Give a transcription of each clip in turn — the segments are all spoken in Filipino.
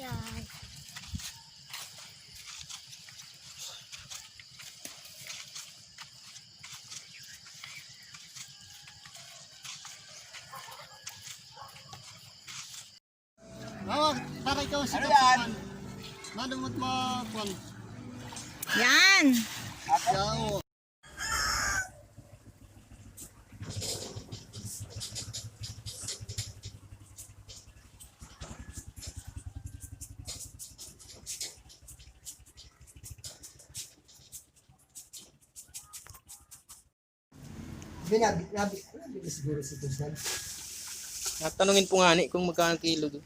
Yan. Para ikaw si Kapan. Madumot mo kung. Yan. Yao. Nabi siguro si Tusan. Natanungin po nga ni kung magkano kilo doon.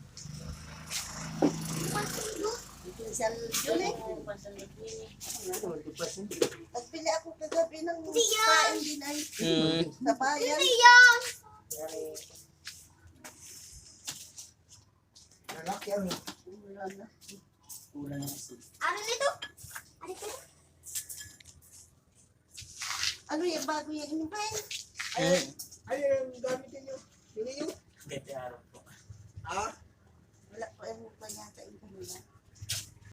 Nagpili ako kagabi ng kain din ay sa bayan. Lalaki yan. Ano nito? Ano ito? Ano yung bago yung inumin? Ano yung gamitin nyo? Hindi nyo? Gete araw po. Ha? Wala pa yung pa yata yung kanila.